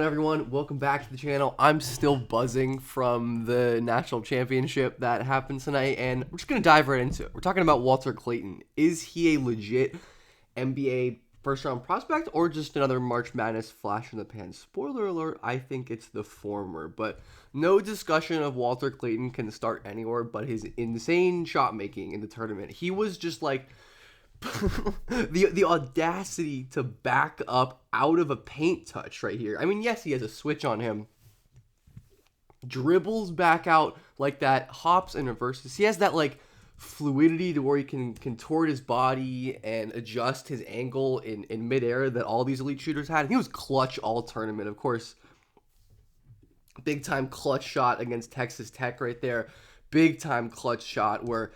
Everyone, welcome back to the channel. I'm still buzzing from the national championship that happened tonight, and we're just gonna dive right into it. We're talking about Walter Clayton. Is he a legit NBA first round prospect or just another March Madness flash in the pan? Spoiler alert, I think it's the former, but no discussion of Walter Clayton can start anywhere but his insane shot making in the tournament. He was just like the audacity to back up out of a paint touch right here. I mean, yes, he has a switch on him. Dribbles back out like that, hops and reverses. He has that like fluidity to where he can contort his body and adjust his angle in midair that all these elite shooters had. And he was clutch all tournament. Of course, big time clutch shot against Texas Tech right there. Big time clutch shot where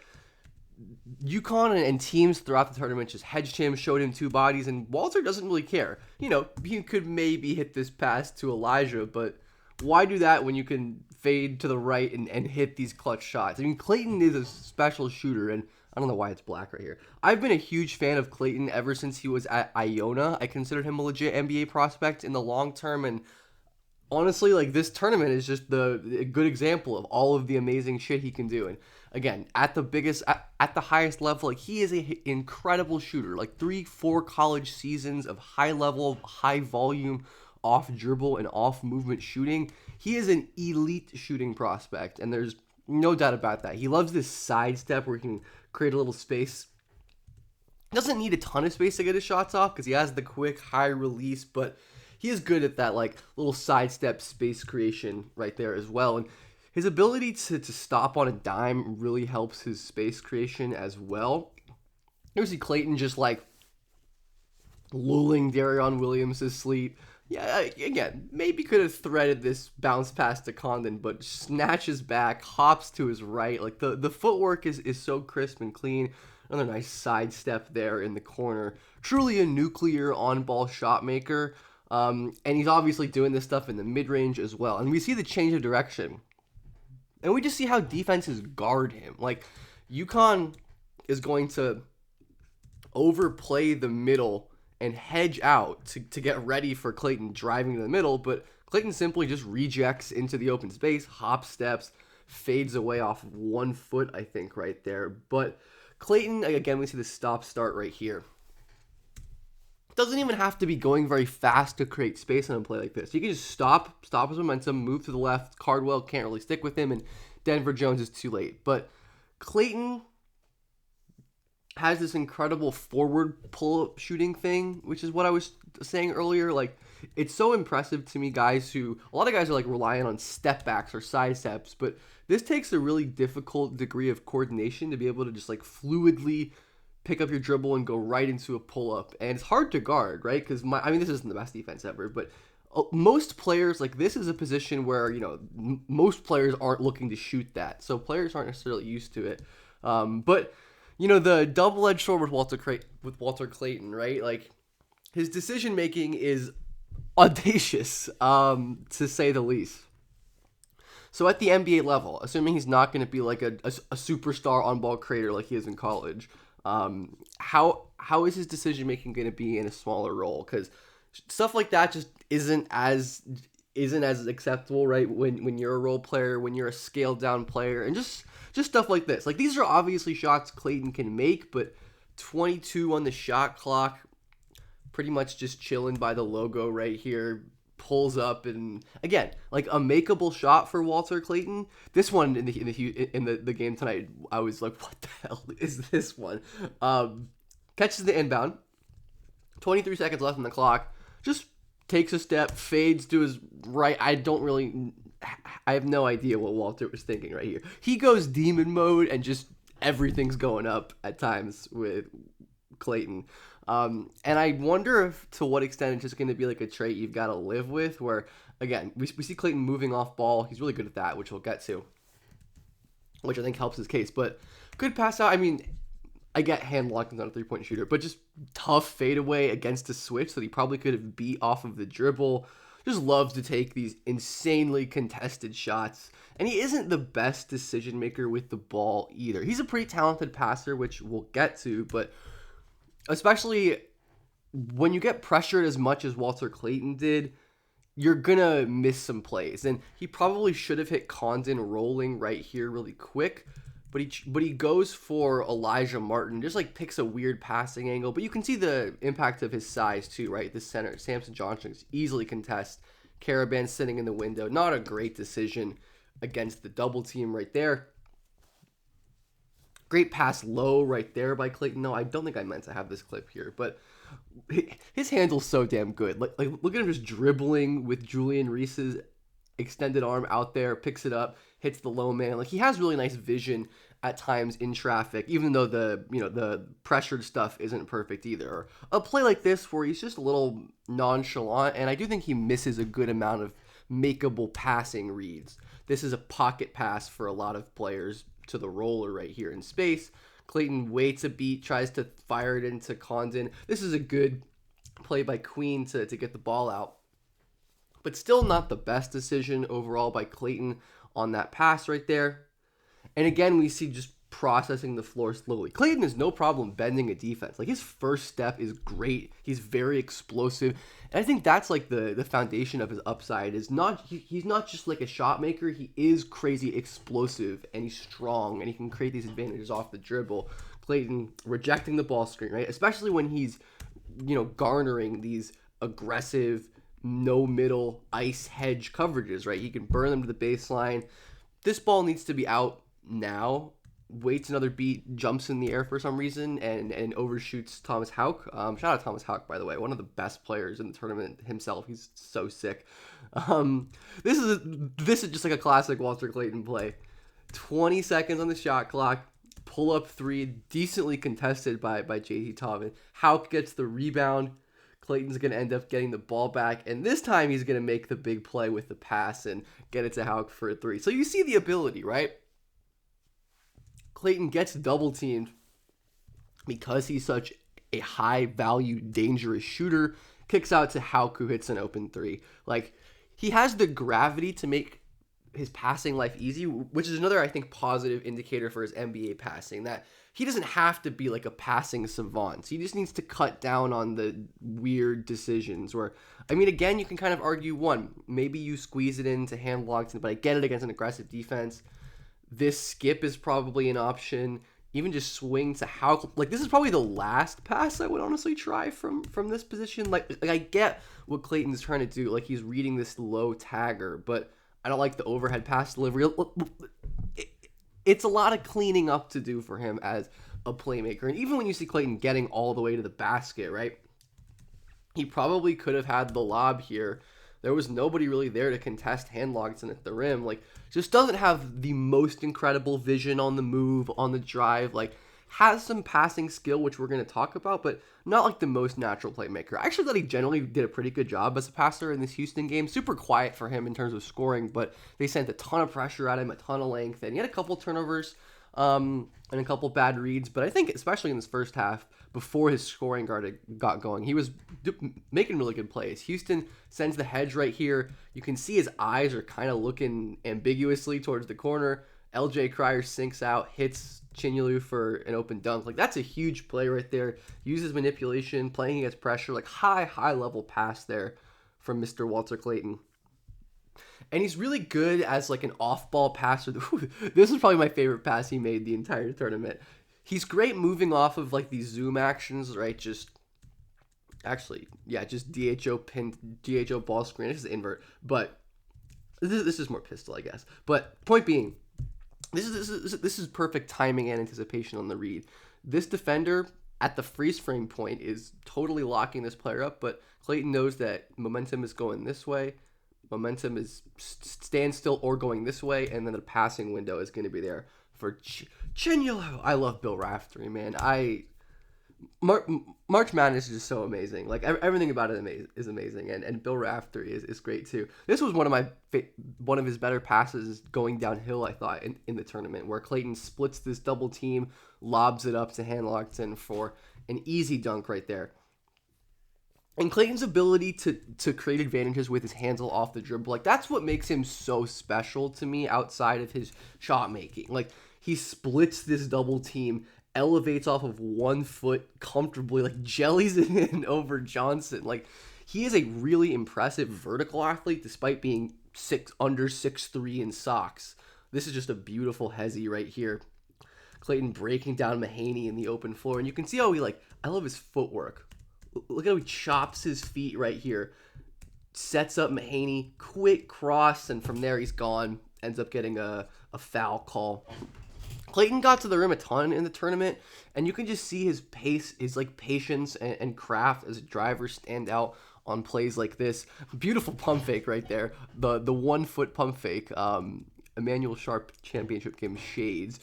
UConn and teams throughout the tournament just hedged him, showed him two bodies, and Walter doesn't really care. You know, he could maybe hit this pass to Elijah, but why do that when you can fade to the right and hit these clutch shots? I mean, Clayton is a special shooter, and I don't know why it's black right here. I've been a huge fan of Clayton ever since he was at Iona. I considered him a legit NBA prospect in the long term, and honestly, like, this tournament is just a good example of all of the amazing shit he can do. And again, at the highest level, like, he is an incredible shooter. Like 3-4 college seasons of high level, high volume, off dribble and off movement shooting. He is an elite shooting prospect, and there's no doubt about that. He loves this side step where he can create a little space. Doesn't need a ton of space to get his shots off because he has the quick high release, but he is good at that like little sidestep space creation right there as well. And his ability to stop on a dime really helps his space creation as well. You see Clayton just like lulling Darion Williams to sleep. Yeah, again, maybe could have threaded this bounce pass to Condon, but snatches back, hops to his right. Like the footwork is so crisp and clean. Another nice sidestep there in the corner. Truly a nuclear on-ball shot maker. And he's obviously doing this stuff in the mid-range as well. And we see the change of direction. And we just see how defenses guard him. Like, UConn is going to overplay the middle and hedge out to get ready for Clayton driving to the middle. But Clayton simply just rejects into the open space, hop steps, fades away off of 1 foot, I think, right there. But Clayton, again, we see the stop-start right here. Doesn't even have to be going very fast to create space on a play like this. You can just stop his momentum, move to the left. Cardwell can't really stick with him, and Denver Jones is too late. But Clayton has this incredible forward pull-up shooting thing, which is what I was saying earlier. Like, it's so impressive to me, a lot of guys are like relying on step backs or side steps, but this takes a really difficult degree of coordination to be able to just like fluidly pick up your dribble and go right into a pull-up. And it's hard to guard, right? Because, this isn't the best defense ever, but most players, like, this is a position where, you know, most players aren't looking to shoot that. So players aren't necessarily used to it. But, you know, the double-edged sword with Walter Clayton, right? Like, his decision-making is audacious, to say the least. So at the NBA level, assuming he's not going to be like a superstar on-ball creator like he is in college, how is his decision making going to be in a smaller role? Because stuff like that just isn't as acceptable, right? When you're a role player, when you're a scaled down player, and just stuff like this. Like, these are obviously shots Clayton can make, but 22 on the shot clock, pretty much just chilling by the logo right here. Pulls up, and again, like a makeable shot for Walter Clayton. This one in the game tonight, I was like, what the hell is this one? Catches the inbound, 23 seconds left on the clock, just takes a step, fades to his right. I have no idea what Walter was thinking right here. He goes demon mode, and just everything's going up at times with Clayton. And I wonder if to what extent it's just going to be like a trait you've got to live with, where, again, we see Clayton moving off ball. He's really good at that, which we'll get to, which I think helps his case. But good pass out. I mean, I get hand locked on a three-point shooter, but just tough fadeaway against a switch that he probably could have beat off of the dribble. Just loves to take these insanely contested shots. And he isn't the best decision maker with the ball either. He's a pretty talented passer, which we'll get to, but especially when you get pressured as much as Walter Clayton did, you're gonna miss some plays. And he probably should have hit Condon rolling right here really quick, but he goes for Elijah Martin, just like picks a weird passing angle. But you can see the impact of his size too, right? The center, Samson Johnson, easily contest. Caravan sitting in the window. Not a great decision against the double team right there. Great pass low right there by Clayton. No, I don't think I meant to have this clip here, but his handle's so damn good. Like look at him just dribbling with Julian Reese's extended arm out there, picks it up, hits the low man. Like he has really nice vision at times in traffic, even though the pressured stuff isn't perfect either. Or a play like this where he's just a little nonchalant, and I do think he misses a good amount of makeable passing reads. This is a pocket pass for a lot of players to the roller right here in space. Clayton waits a beat, tries to fire it into Condon. This is a good play by Queen to get the ball out. But still not the best decision overall by Clayton on that pass right there. And again, we see just processing the floor slowly. Clayton has no problem bending a defense. Like his first step is great. He's very explosive. And I think that's like the foundation of his upside is not, he's not just like a shot maker. He is crazy explosive and he's strong and he can create these advantages off the dribble. Clayton rejecting the ball screen, right? Especially when he's, garnering these aggressive, no middle ice hedge coverages, right? He can burn them to the baseline. This ball needs to be out now. Waits another beat, jumps in the air for some reason, and overshoots Thomas Houck. Shout out Thomas Houck, by the way, one of the best players in the tournament himself. He's so sick. This is just like a classic Walter Clayton play. 20 seconds on the shot clock. Pull up three, decently contested by JT Thomas. Houck gets the rebound. Clayton's going to end up getting the ball back, and this time he's going to make the big play with the pass and get it to Houck for a three. So you see the ability, right? Clayton gets double teamed because he's such a high value, dangerous shooter. Kicks out to Houck, who hits an open three. Like, he has the gravity to make his passing life easy, which is another, I think, positive indicator for his NBA passing, that he doesn't have to be like a passing savant. He just needs to cut down on the weird decisions where, again, you can kind of argue one, maybe you squeeze it into hand locked, but I get it against an aggressive defense. This skip is probably an option. Even just swing to how, like, this is probably the last pass I would honestly try from this position. Like I get what Clayton's trying to do. Like, he's reading this low tagger, but I don't like the overhead pass delivery. It's a lot of cleaning up to do for him as a playmaker. And even when you see Clayton getting all the way to the basket, right? He probably could have had the lob here. There was nobody really there to contest hand logs in at the rim. Like, just doesn't have the most incredible vision on the move, on the drive. Like, has some passing skill, which we're going to talk about, but not like the most natural playmaker. I actually thought he generally did a pretty good job as a passer in this Houston game. Super quiet for him in terms of scoring, but they sent a ton of pressure at him, a ton of length, and he had a couple turnovers and a couple bad reads. But I think especially in this first half, before his scoring guard got going, he was making really good plays. Houston sends the hedge right here. You can see his eyes are kind of looking ambiguously towards the corner. LJ Cryer sinks out, hits Chinyalu for an open dunk. Like, that's a huge play right there. Uses manipulation, playing against pressure. Like, high level pass there from Mr. Walter Clayton. And he's really good as like an off-ball passer. This is probably my favorite pass he made the entire tournament. He's great moving off of like these zoom actions, right? Just DHO pin, DHO ball screen. This is invert, but this is more pistol, I guess. But point being, this is perfect timing and anticipation on the read. This defender at the freeze frame point is totally locking this player up, but Clayton knows that momentum is going this way. Momentum is standstill or going this way, and then the passing window is going to be there for Chinyalu. I love Bill Raftery, man. March Madness is just so amazing. Like, everything about it is amazing, and Bill Raftery is great too. This was one of his better passes going downhill, I thought, in the tournament, where Clayton splits this double team, lobs it up to Hanlockton for an easy dunk right there. And Clayton's ability to create advantages with his hands off the dribble, like, that's what makes him so special to me outside of his shot making. Like, he splits this double team, elevates off of 1 foot comfortably, like jellies it in over Johnson. Like, he is a really impressive vertical athlete despite being under 6'3" in socks. This is just a beautiful hezzy right here. Clayton breaking down Mahaney in the open floor. And you can see how I love his footwork. Look how he chops his feet right here. Sets up Mahaney, quick cross, and from there he's gone. Ends up getting a foul call. Clayton got to the rim a ton in the tournament, and you can just see his pace, his patience and craft as a driver stand out on plays like this. Beautiful pump fake right there. The 1 foot pump fake. Emmanuel Sharp championship game shades.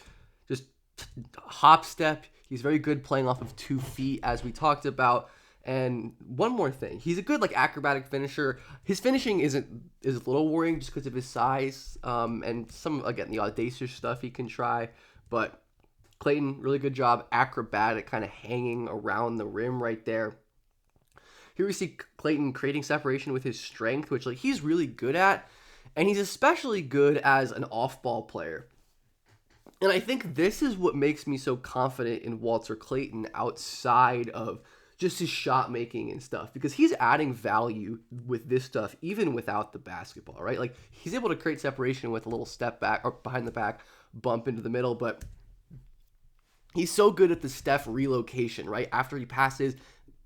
Just hop step. He's very good playing off of 2 feet, as we talked about. And one more thing, he's a good acrobatic finisher. His finishing is a little worrying just because of his size, and some, again, the audacious stuff he can try. But Clayton, really good job, acrobatic, kind of hanging around the rim right there. Here we see Clayton creating separation with his strength, which he's really good at, and he's especially good as an off-ball player. And I think this is what makes me so confident in Walter Clayton outside of just his shot making and stuff, because he's adding value with this stuff even without the basketball, right? He's able to create separation with a little step back or behind the back bump into the middle, but he's so good at the Steph relocation, right? After he passes,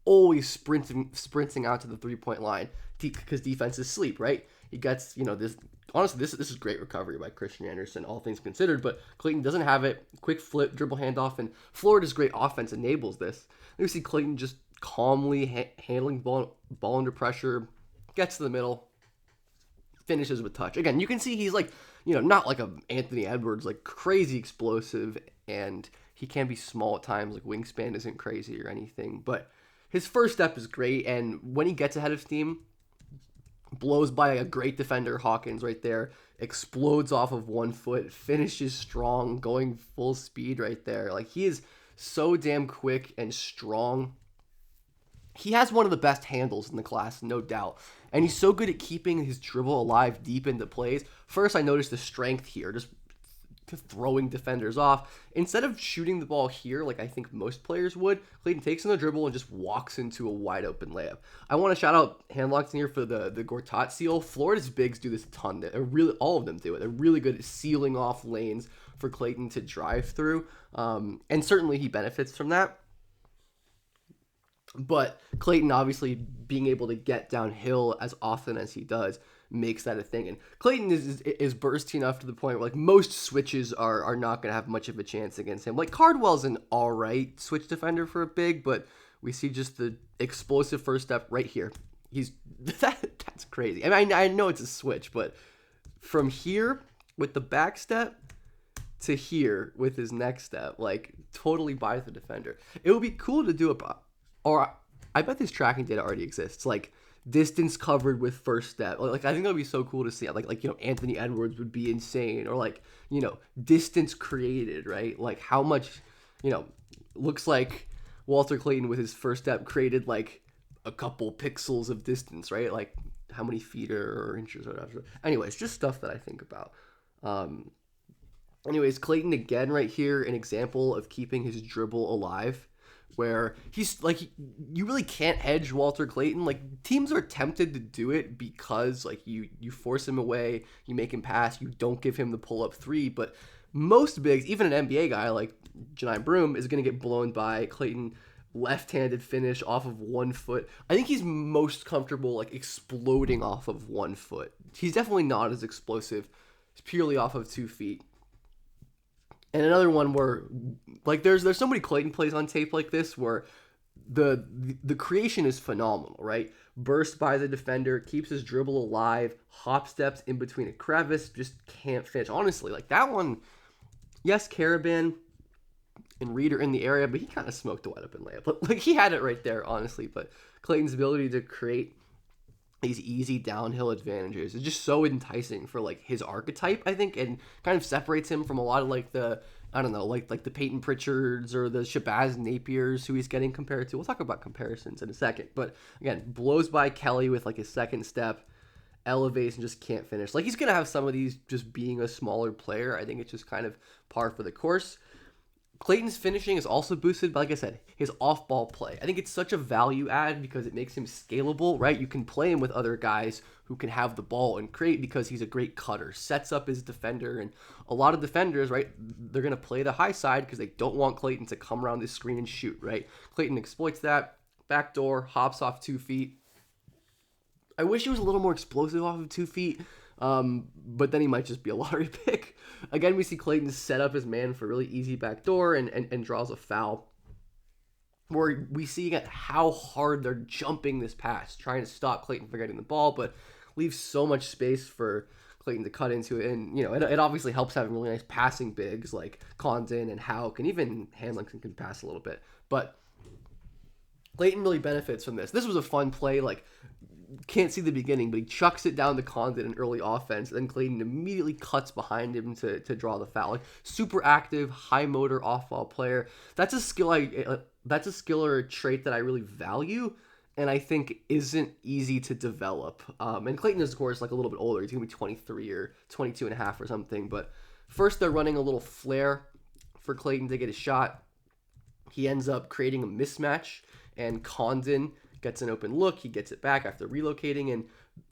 always sprinting out to the 3-point line because defenses sleep, right? He gets, this. Honestly, this is great recovery by Christian Anderson, all things considered, but Clayton doesn't have it. Quick flip, dribble handoff, and Florida's great offense enables this. You see Clayton just calmly handling ball under pressure, gets to the middle, finishes with touch. Again, you can see he's not like a Anthony Edwards, crazy explosive, and he can be small at times, wingspan isn't crazy or anything, but his first step is great, and when he gets ahead of steam, blows by a great defender, Hawkins right there, explodes off of 1 foot, finishes strong, going full speed right there. He is so damn quick and strong. He has one of the best handles in the class, no doubt. And he's so good at keeping his dribble alive deep into plays. First, I noticed the strength here, just throwing defenders off. Instead of shooting the ball here like I think most players would, Clayton takes in the dribble and just walks into a wide open layup. I want to shout out Handlocks in here for the Gortat seal. Florida's bigs do this a ton. All of them do it. They're really good at sealing off lanes for Clayton to drive through. And certainly he benefits from that. But Clayton, obviously, being able to get downhill as often as he does makes that a thing. And Clayton is bursty enough to the point where most switches are not going to have much of a chance against him. Cardwell's an all right switch defender for a big, but we see just the explosive first step right here. That's crazy. I know it's a switch, but from here with the back step to here with his next step, totally buys the defender. It would be cool to do or I bet this tracking data already exists. Distance covered with first step. I think that would be so cool to see. Anthony Edwards would be insane. Or distance created, right? How much, looks like Walter Clayton with his first step created a couple pixels of distance, right? How many feet or inches or whatever. Anyways, just stuff that I think about. Anyways, Clayton again right here, an example of keeping his dribble alive, where he's you really can't hedge Walter Clayton. Teams are tempted to do it because you force him away, you make him pass, you don't give him the pull-up three, but most bigs, even an NBA guy like Janai Broom, is going to get blown by Clayton. Left-handed finish off of 1 foot. I think he's most comfortable exploding off of 1 foot. He's definitely not as explosive. It's purely off of 2 feet. And another one where there's so many Clayton plays on tape like this where the creation is phenomenal, right? Burst by the defender, keeps his dribble alive, hop steps in between a crevice, just can't finish. Honestly, that one, yes, Caravan and Reed are in the area, but he kind of smoked a wide open layup. He had it right there, honestly. But Clayton's ability to create these easy downhill advantages is just so enticing for his archetype, I think, and kind of separates him from a lot of the the Peyton Pritchards or the Shabazz Napiers who he's getting compared to. We'll talk about comparisons in a second. But again, blows by Kelly with his second step, elevates and just can't finish. He's gonna have some of these just being a smaller player. I think it's just kind of par for the course. Clayton's finishing is also boosted by, like I said, his off-ball play. I think it's such a value add because it makes him scalable, right? You can play him with other guys who can have the ball and create because he's a great cutter, sets up his defender, and a lot of defenders, right, they're going to play the high side because they don't want Clayton to come around this screen and shoot, right? Clayton exploits that, backdoor, hops off 2 feet. I wish he was a little more explosive off of 2 feet, but then he might just be a lottery pick. Again, we see Clayton set up his man for really easy backdoor and draws a foul. Where we see again how hard they're jumping this pass, trying to stop Clayton from getting the ball, but leaves so much space for Clayton to cut into it. And, it obviously helps having really nice passing bigs like Condon and Houck, and even Hanlington can pass a little bit. But Clayton really benefits from this. This was a fun play, like, can't see the beginning, but he chucks it down to Condon in early offense. Then Clayton immediately cuts behind him to draw the foul. Like, super active, high motor off-ball player. That's a skill or a trait that I really value, and I think isn't easy to develop. And Clayton is, of course, like a little bit older. He's gonna be 23 or 22 and a half or something. But first, they're running a little flare for Clayton to get a shot. He ends up creating a mismatch, and Condon gets an open look. He gets it back after relocating, and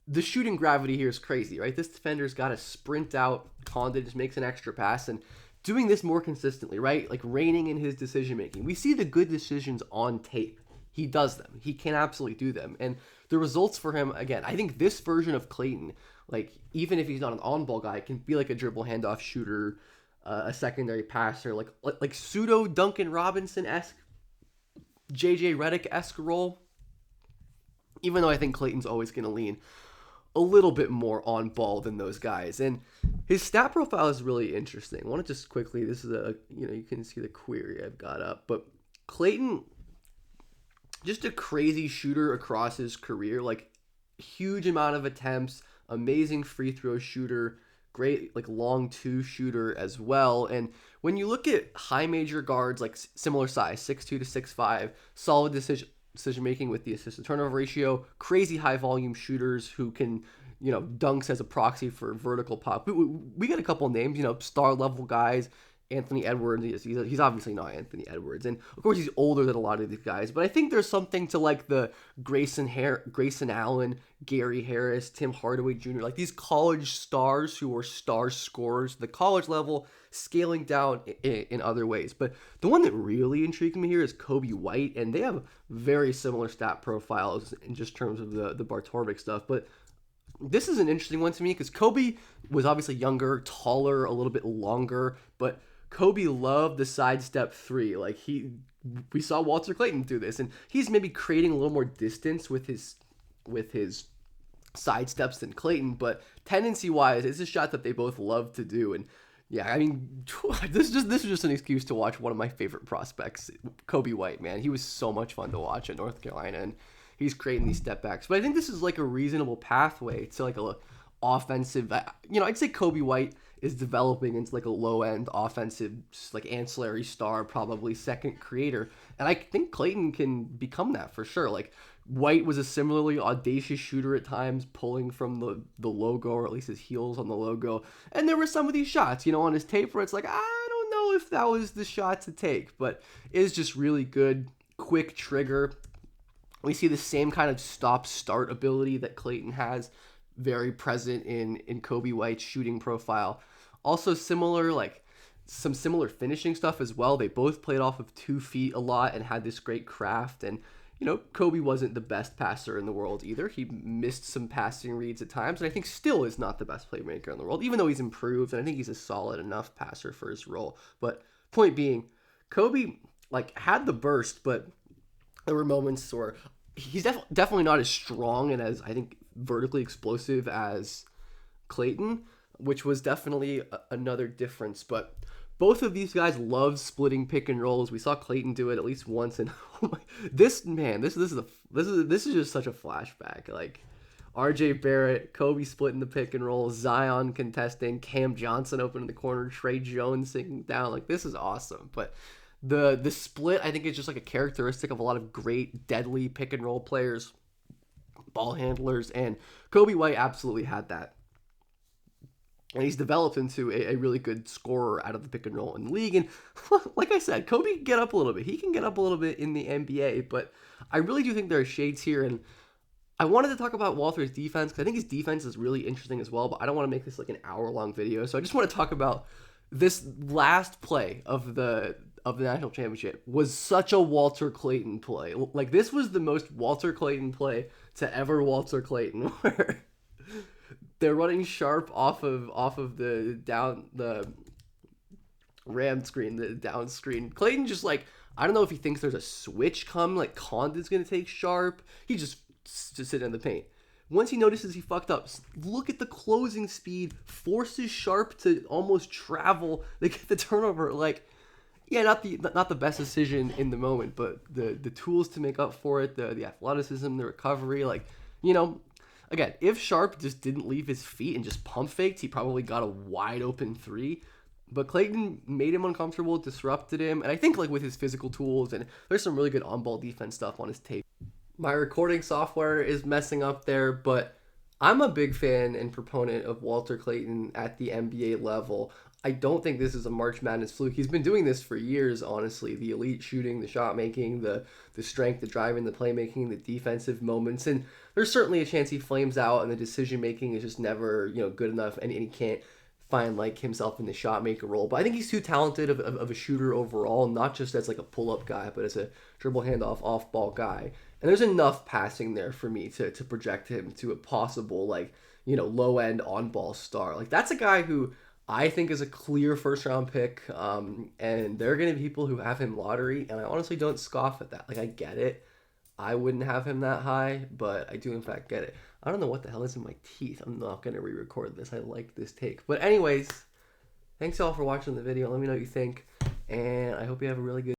the shooting gravity here is crazy, right? This defender's got to sprint out. Condon just makes an extra pass, and doing this more consistently, right? Like reining in his decision making. We see the good decisions on tape. He does them. He can absolutely do them. And the results for him, again, I think this version of Clayton, like even if he's not an on-ball guy, can be like a dribble handoff shooter, a secondary passer, like pseudo Duncan Robinson-esque, JJ Redick-esque role. Even though I think Clayton's always going to lean a little bit more on ball than those guys. And his stat profile is really interesting. I want to just quickly, this is you can see the query I've got up. But Clayton, just a crazy shooter across his career. Like, huge amount of attempts, amazing free throw shooter, great, like, long 2 shooter as well. And when you look at high major guards, like similar size, 6'2 to 6'5", solid decision making with the assist to turnover ratio, crazy high volume shooters who can, dunks as a proxy for vertical pop. We get a couple names, star level guys. Anthony Edwards, he's obviously not Anthony Edwards, and of course he's older than a lot of these guys, but I think there's something to like the Grayson Allen, Gary Harris, Tim Hardaway Jr., like these college stars who are star scorers, the college level, scaling down in other ways. But the one that really intrigued me here is Kobe White, and they have very similar stat profiles in just terms of the Bartorvik stuff, but this is an interesting one to me because Kobe was obviously younger, taller, a little bit longer, but Kobe loved the sidestep 3. Like, we saw Walter Clayton do this, and he's maybe creating a little more distance with his sidesteps than Clayton, but tendency-wise, it's a shot that they both love to do. And yeah, I mean, this is just an excuse to watch one of my favorite prospects, Kobe White. Man, he was so much fun to watch at North Carolina, and he's creating these step backs. But I think this is like a reasonable pathway to like a offensive. I'd say Kobe White is developing into like a low-end offensive, like ancillary star, probably second creator. And I think Clayton can become that for sure. Like, White was a similarly audacious shooter at times, pulling from the logo, or at least his heels on the logo. And there were some of these shots, on his tape where it's like, I don't know if that was the shot to take, but it is just really good, quick trigger. We see the same kind of stop-start ability that Clayton has, very present in Kobe White's shooting profile. Also similar, like some similar finishing stuff as well. They both played off of 2 feet a lot and had this great craft. And, Kobe wasn't the best passer in the world either. He missed some passing reads at times, and I think still is not the best playmaker in the world, even though he's improved, and I think he's a solid enough passer for his role. But point being, Kobe, like, had the burst, but there were moments where he's definitely not as strong and as, I think, vertically explosive as Clayton, which was definitely another difference. But both of these guys love splitting pick and rolls. We saw Clayton do it at least once, and this is just such a flashback. Like, R.J. Barrett, Kobe splitting the pick and roll, Zion contesting, Cam Johnson open in the corner, Trey Jones sinking down. Like, this is awesome. But the split, I think, is just like a characteristic of a lot of great deadly pick and roll players, ball handlers, and Kobe White absolutely had that. And he's developed into a really good scorer out of the pick and roll in the league. And like I said, Kobe can get up a little bit. He can get up a little bit in the NBA, but I really do think there are shades here. And I wanted to talk about Walter's defense because I think his defense is really interesting as well, but I don't want to make this like an hour-long video. So I just want to talk about this last play of the national championship was such a Walter Clayton play. Like this was the most Walter Clayton play to ever Walter Clayton, where they're running sharp off of the ram screen, the down screen. Clayton just like, I don't know if he thinks there's a switch coming, like Condon's gonna take sharp. He just sitting in the paint. Once he notices he fucked up, look at the closing speed, forces Sharp to almost travel. They get the turnover. Like, yeah, not the best decision in the moment, but the tools to make up for it, the athleticism, the recovery, like, you know, again, if Sharp just didn't leave his feet and just pump faked, he probably got a wide open three. But Clayton made him uncomfortable, disrupted him, and I think like with his physical tools, and there's some really good on-ball defense stuff on his tape. My recording software is messing up there, but I'm a big fan and proponent of Walter Clayton at the NBA level. I don't think this is a March Madness fluke. He's been doing this for years, honestly. The elite shooting, the shot making, the strength, the driving, the playmaking, the defensive moments. And there's certainly a chance he flames out and the decision making is just never, good enough and he can't find like himself in the shot maker role. But I think he's too talented of a shooter overall, not just as like a pull-up guy, but as a dribble handoff off-ball guy. And there's enough passing there for me to project him to a possible like, low-end on-ball star. Like that's a guy who I think is a clear first-round pick, and there are going to be people who have him lottery, and I honestly don't scoff at that. Like, I get it. I wouldn't have him that high, but I do, in fact, get it. I don't know what the hell is in my teeth. I'm not going to re-record this. I like this take. But anyways, thanks all for watching the video. Let me know what you think, and I hope you have a really good